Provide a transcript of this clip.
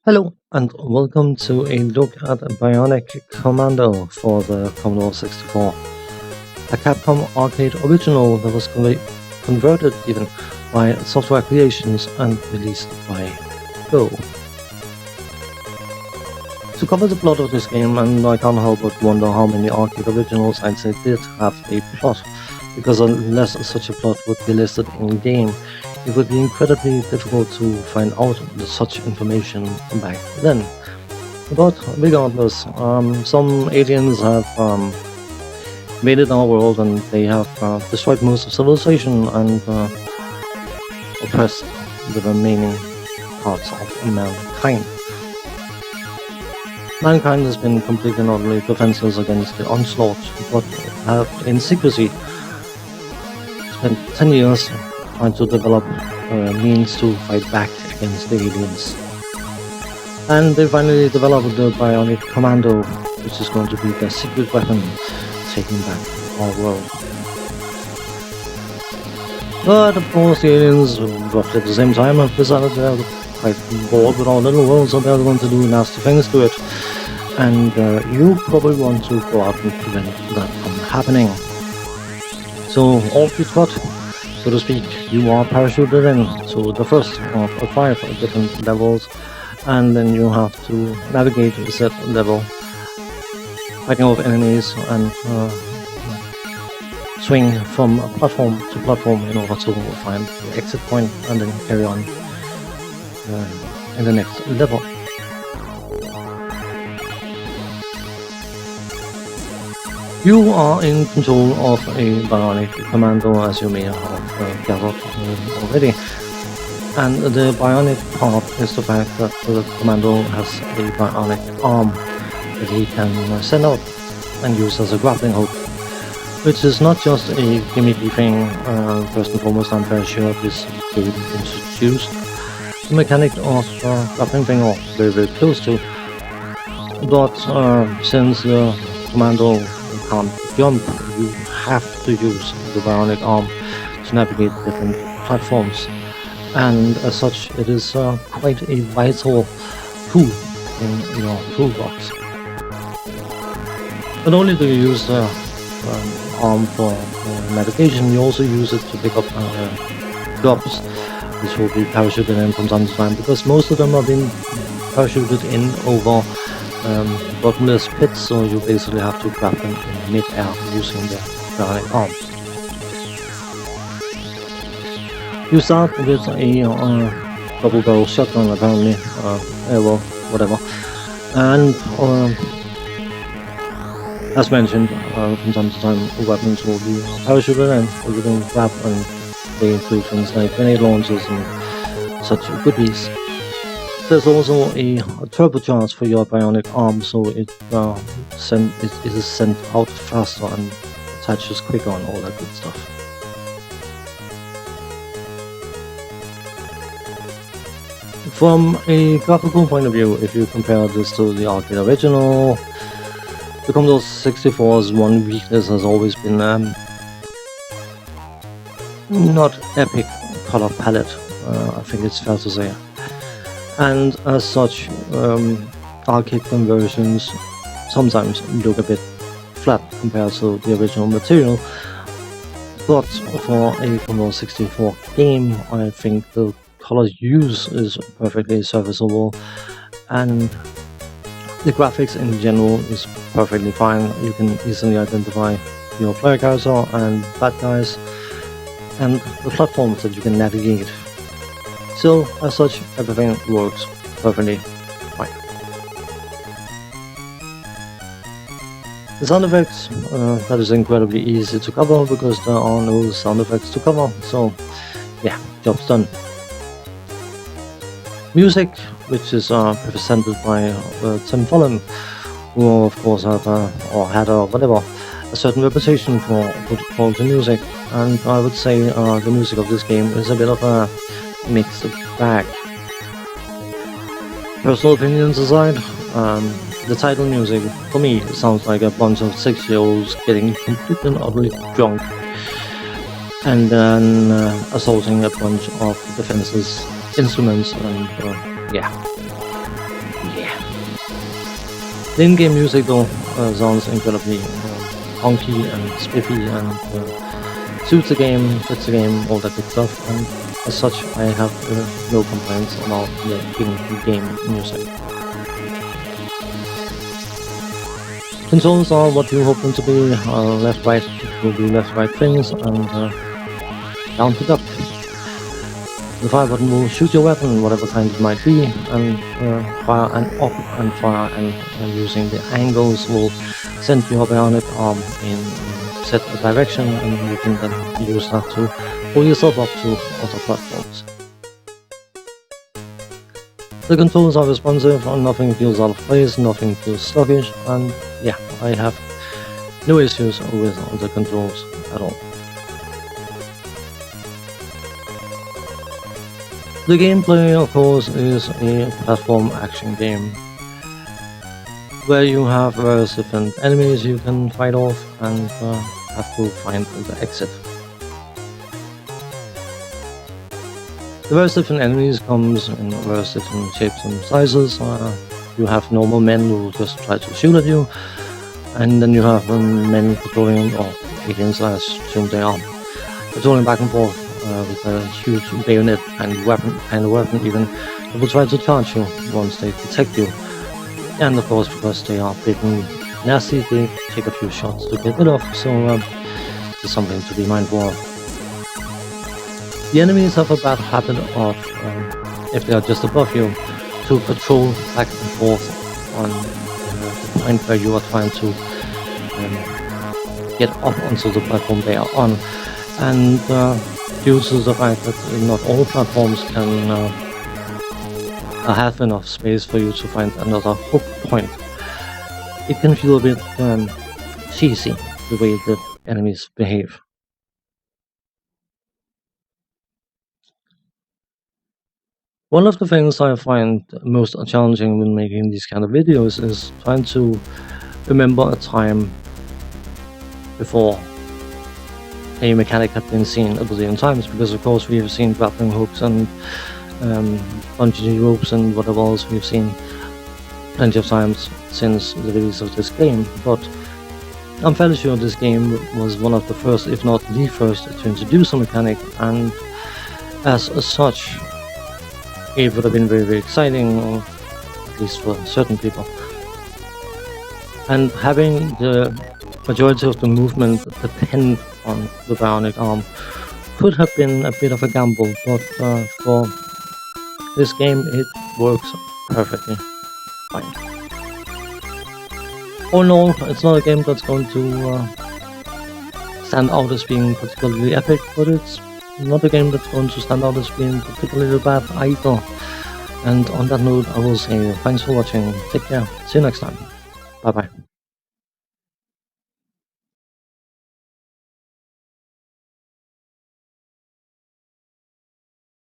Hello and welcome to a look at Bionic Commando for the Commodore 64, a Capcom arcade original that was converted even by Software Creations and released by Go. To cover the plot of this game, and I can't help but wonder how many arcade originals I'd say did have a plot, because unless such a plot would be listed in-game, it would be incredibly difficult to find out such information back then. But regardless, some aliens have invaded our world and they have destroyed most of civilization and oppressed the remaining parts of mankind. Mankind has been completely and utterly defenseless against the onslaught, but have in secrecy spent 10 years trying to develop means to fight back against the aliens. And they finally developed the Bionic Commando, which is going to be their secret weapon taking back our world. But of course the aliens, roughly at the same time, have decided they're quite bored with our little world, so they're going to do nasty things to it. And you probably want to go out and prevent that from happening. So off you trot, so to speak. You are parachuted in to the first of 5 different levels, and then you have to navigate that level, fighting off enemies and swing from platform to platform in order to find the exit point and then carry on in the next level. You are in control of a Bionic Commando, as you may have gathered already. And the Bionic part is the fact that the Commando has a Bionic arm that he can send out and use as a grappling hook, which is not just a gimmicky thing. First and foremost, I'm very sure this game introduced the mechanic of grappling thing, or very, very close to. But since the Commando can't jump, you have to use the Bionic arm to navigate different platforms, and as such it is quite a vital tool in your toolbox. Not only do you use the arm for navigation, you also use it to pick up drops, which will be parachuted in from time to time, because most of them are being parachuted in over bottomless pits, so you basically have to grab them in mid-air using the Bionic arm. You start with a double-barrel shotgun, apparently, well, whatever, and as mentioned, from time to time weapons will be parachuted in, or you can grab, and they include things like grenade launchers and such goodies. There's also a turbocharge for your Bionic arm, so it is sent out faster and attaches quicker and all that good stuff. From a graphical point of view, if you compare this to the arcade original, the Commodore 64's one weakness has always been not epic color palette, I think it's fair to say. And as such, arcade conversions sometimes look a bit flat compared to the original material, but for a Commodore 64 game, I think the color use is perfectly serviceable, and the graphics in general is perfectly fine. You can easily identify your player character and bad guys, and the platforms that you can navigate. So, as such, everything works perfectly fine. The sound effects, that is incredibly easy to cover because there are no sound effects to cover, so yeah, job's done. Music, which is represented by Tim Fulham, who of course have or had a certain reputation for good quality music, and I would say the music of this game is a bit of a mixed bag. Personal opinions aside, the title music for me sounds like a bunch of 6-year-olds getting completely and utterly drunk and then assaulting a bunch of defenseless instruments, and yeah. The in-game music though sounds incredibly honky and spiffy and suits the game, fits the game, all that good stuff, and as such I have no complaints about the in-game music. Controls are what you hope them to be, left-right will do left-right things, and down to duck. The fire button will shoot your weapon, whatever kind it might be, and fire and up and fire, and using the angles will send your bionic arm in set a direction, and you can then use that to pull yourself up to other platforms. The controls are responsive, and nothing feels out of place, nothing feels sluggish, and yeah, I have no issues with the controls at all. The gameplay, of course, is a platform action game where you have various different enemies you can fight off and have to find the exit. The various different enemies comes in various different shapes and sizes. You have normal men who just try to shoot at you, and then you have men patrolling, or aliens I assume they are, patrolling back and forth with a huge bayonet and weapon even. They will try to charge you once they detect you. And of course, because they are big and nasty, they take a few shots to get rid of, so it's something to be mindful of. The enemies have a bad habit of, if they are just above you, to patrol back and forth on the point where you are trying to get up onto the platform they are on. And due to the fact that not all platforms can have enough space for you to find another hook point, it can feel a bit cheesy the way the enemies behave. One of the things I find most challenging when making these kind of videos is trying to remember a time before a mechanic had been seen a billion times, because of course we have seen grappling hooks and bungee ropes and whatever else we've seen plenty of times since the release of this game, but I'm fairly sure this game was one of the first, if not the first, to introduce a mechanic, and as such it would have been very, very exciting, or at least for certain people. And having the majority of the movement depend on the bionic arm could have been a bit of a gamble, but for this game it works perfectly fine. All in all, it's not a game that's going to stand out as being particularly epic, but it's not a game that's going to stand out as being particularly bad either. And on that note, I will say thanks for watching, take care, see you next time, bye bye.